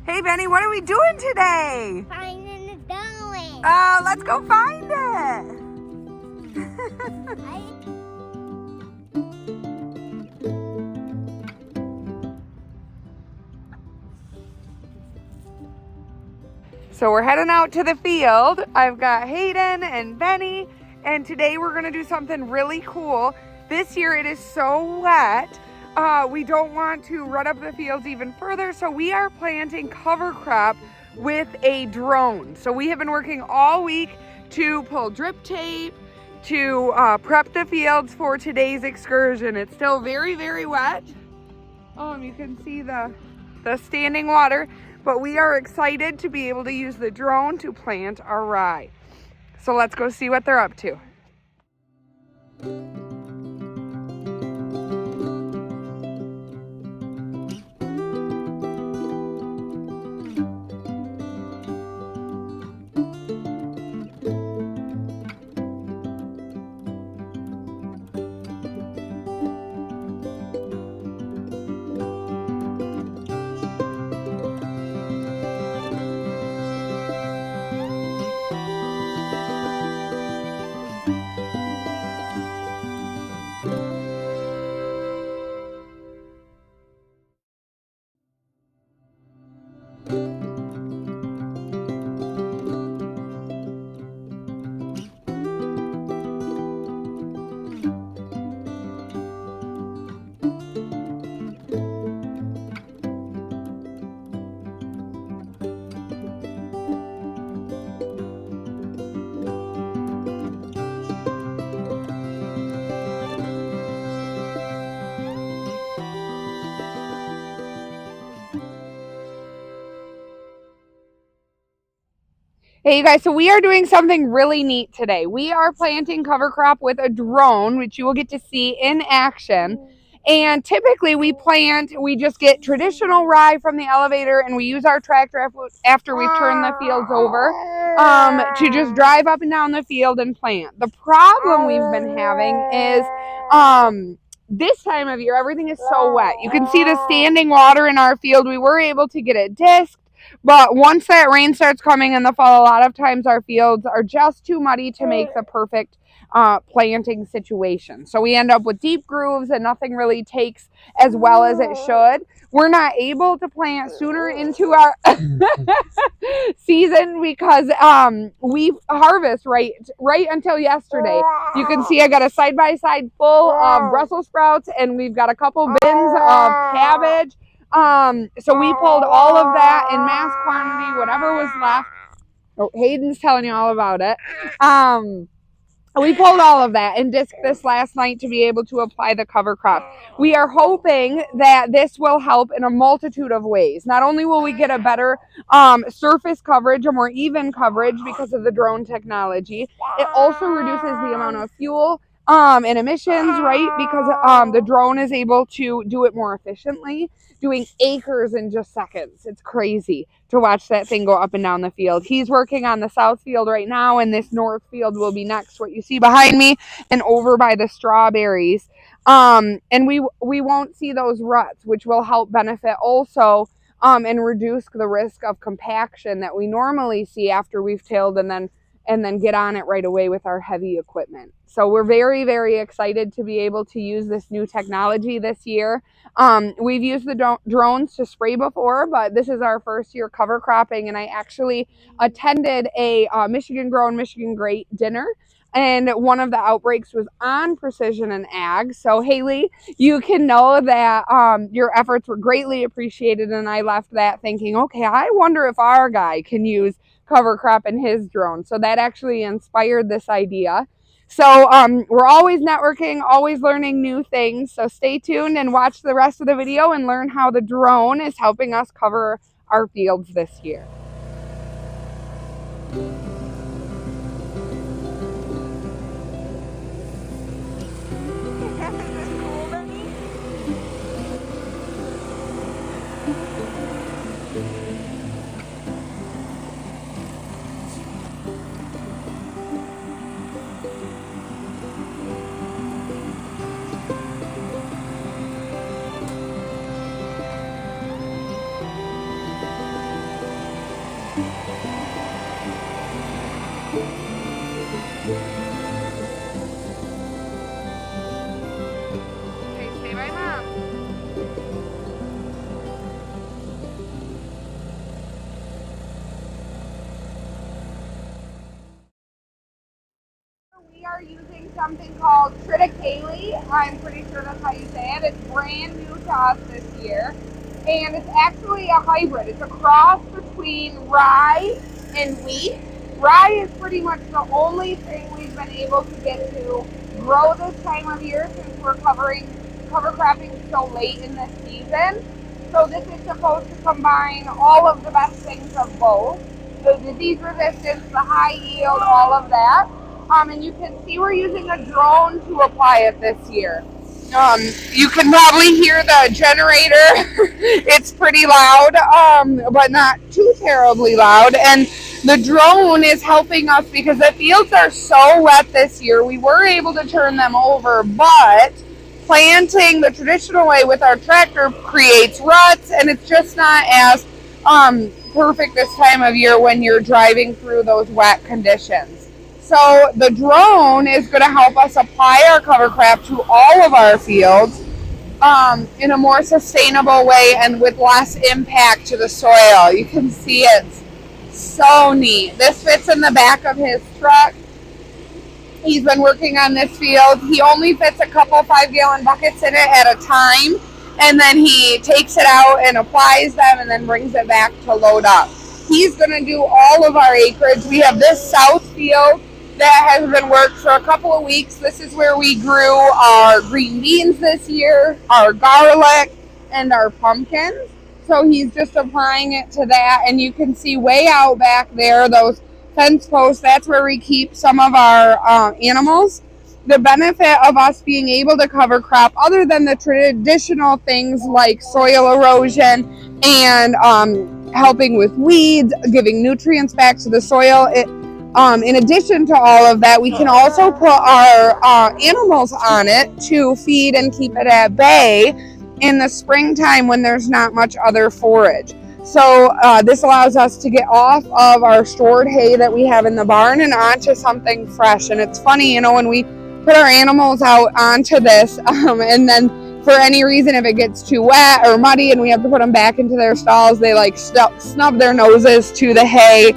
Hey Benny, what are we doing today? Finding the going. Oh, let's go find it. So we're heading out to the field. I've got Hayden and Benny, and today we're gonna do something really cool. This year it is so wet. We don't want to rut up the fields even further, so we are planting cover crop with a drone. So we have been working all week to pull drip tape, to prep the fields for today's excursion. It's still very, very wet. You can see the standing water, but we are excited to be able to use the drone to plant our rye. So let's go see what they're up to. Hey you guys, so we are doing something really neat today. We are planting cover crop with a drone, which you will get to see in action. And typically we just get traditional rye from the elevator, and we use our tractor after we've turned the fields over to just drive up and down the field and plant. The problem we've been having is this time of year, everything is so wet. You can see the standing water in our field. We were able to get it disked, but once that rain starts coming in the fall, a lot of times our fields are just too muddy to make the perfect planting situation. So we end up with deep grooves and nothing really takes as well as it should. We're not able to plant sooner into our season because we harvest right until yesterday. You can see I got a side-by-side full of Brussels sprouts, and we've got a couple bins of cabbage. So we pulled all of that in mass quantity, whatever was left. Oh, Hayden's telling you all about it. We pulled all of that and disked this last night to be able to apply the cover crop. We are hoping that this will help in a multitude of ways. Not only will we get a better surface coverage, a more even coverage because of the drone technology, it also reduces the amount of fuel and emissions, right? Because the drone is able to do it more efficiently, doing acres in just seconds. It's crazy to watch that thing go up and down the field. He's working on the south field right now, and this north field will be next, what you see behind me and over by the strawberries. And we won't see those ruts, which will help benefit also and reduce the risk of compaction that we normally see after we've tilled and then get on it right away with our heavy equipment. So we're very, very excited to be able to use this new technology this year. We've used the drones to spray before, but this is our first year cover cropping, and I actually attended a Michigan Grown, Michigan Great dinner, and one of the outbreaks was on precision and ag. So Haley, you can know that your efforts were greatly appreciated, and I left that thinking, okay, I wonder if our guy can use cover crop in his drone. So that actually inspired this idea. So we're always networking, always learning new things. So stay tuned and watch the rest of the video and learn how the drone is helping us cover our fields this year. Okay, stay by mom. We are using something called triticale. I'm pretty sure that's how you say it. It's brand new to us this year. And it's actually a hybrid. It's a cross between rye and wheat. Rye is pretty much the only thing we've been able to get to grow this time of year since we're cover cropping so late in the season. So this is supposed to combine all of the best things of both. The disease resistance, the high yield, all of that. And you can see we're using a drone to apply it this year. You can probably hear the generator. It's pretty loud, but not too terribly loud. And the drone is helping us because the fields are so wet this year. We were able to turn them over, but planting the traditional way with our tractor creates ruts, and it's just not as perfect this time of year when you're driving through those wet conditions. So the drone is going to help us apply our cover crop to all of our fields in a more sustainable way and with less impact to the soil. You can see it's so neat. This fits in the back of his truck. He's been working on this field. He only fits a couple 5-gallon buckets in it at a time, and then he takes it out and applies them and then brings it back to load up. He's going to do all of our acreage. We have this south field that has been worked for a couple of weeks. This is where we grew our green beans this year, our garlic, and our pumpkins. So he's just applying it to that, and you can see way out back there, those fence posts, that's where we keep some of our animals. The benefit of us being able to cover crop, other than the traditional things like soil erosion and helping with weeds, giving nutrients back to the soil, in addition to all of that, we can also put our animals on it to feed and keep it at bay in the springtime when there's not much other forage. So this allows us to get off of our stored hay that we have in the barn and onto something fresh. And it's funny, you know, when we put our animals out onto this and then for any reason, if it gets too wet or muddy and we have to put them back into their stalls, they like snub their noses to the hay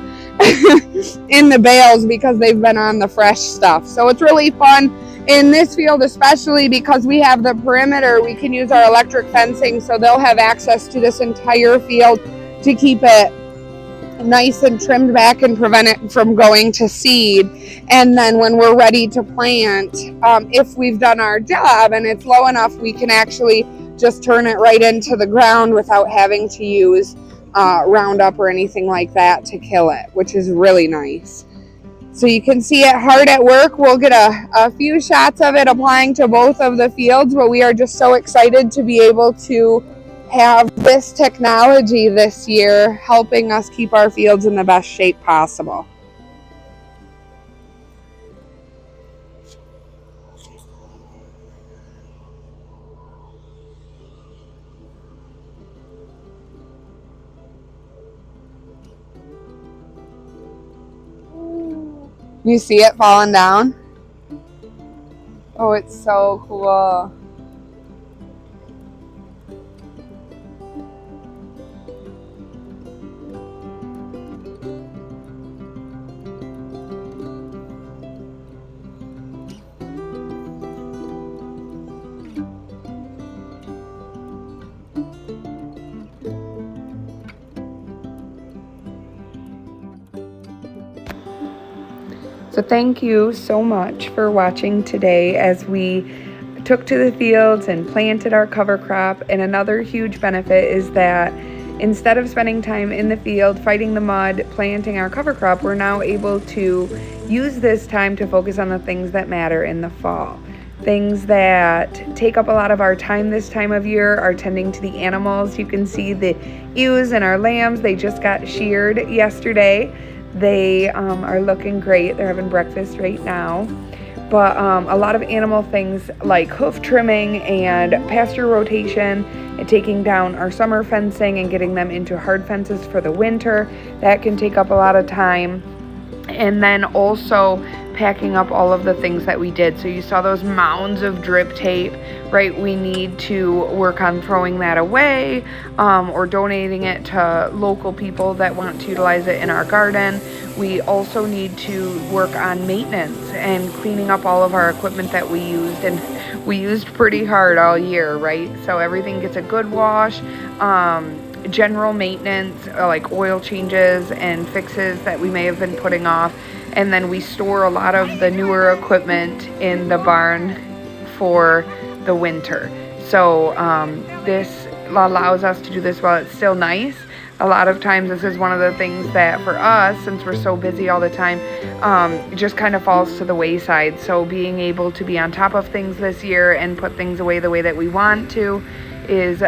in the bales because they've been on the fresh stuff. So it's really fun in this field, especially because we have the perimeter. We can use our electric fencing, so they'll have access to this entire field to keep it nice and trimmed back and prevent it from going to seed. And then when we're ready to plant, if we've done our job and it's low enough, we can actually just turn it right into the ground without having to use Roundup or anything like that to kill it, which is really nice. So you can see it hard at work. We'll get a few shots of it applying to both of the fields, but we are just so excited to be able to have this technology this year helping us keep our fields in the best shape possible. You see it falling down? Oh, it's so cool. So thank you so much for watching today as we took to the fields and planted our cover crop. And another huge benefit is that instead of spending time in the field fighting the mud, planting our cover crop, we're now able to use this time to focus on the things that matter in the fall. Things that take up a lot of our time this time of year are tending to the animals. You can see the ewes and our lambs, they just got sheared yesterday. They are looking great. They're having breakfast right now. but a lot of animal things like hoof trimming and pasture rotation and taking down our summer fencing and getting them into hard fences for the winter, that can take up a lot of time. And then also packing up all of the things that we did. So you saw those mounds of drip tape, right? We need to work on throwing that away or donating it to local people that want to utilize it in our garden. We also need to work on maintenance and cleaning up all of our equipment that we used, and we used pretty hard all year, right? So everything gets a good wash. General maintenance, like oil changes and fixes that we may have been putting off. And then we store a lot of the newer equipment in the barn for the winter. So this allows us to do this while it's still nice. A lot of times this is one of the things that for us, since we're so busy all the time, just kind of falls to the wayside. So being able to be on top of things this year and put things away the way that we want to is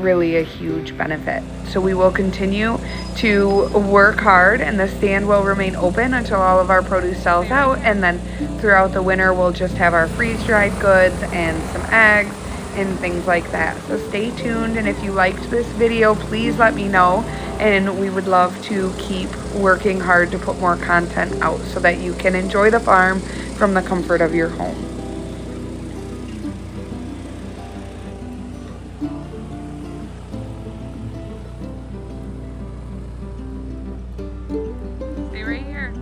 really a huge benefit. So we will continue to work hard, and the stand will remain open until all of our produce sells out, and then throughout the winter we'll just have our freeze-dried goods and some eggs and things like that. So stay tuned, and if you liked this video, please let me know, and we would love to keep working hard to put more content out so that you can enjoy the farm from the comfort of your home. Stay right here.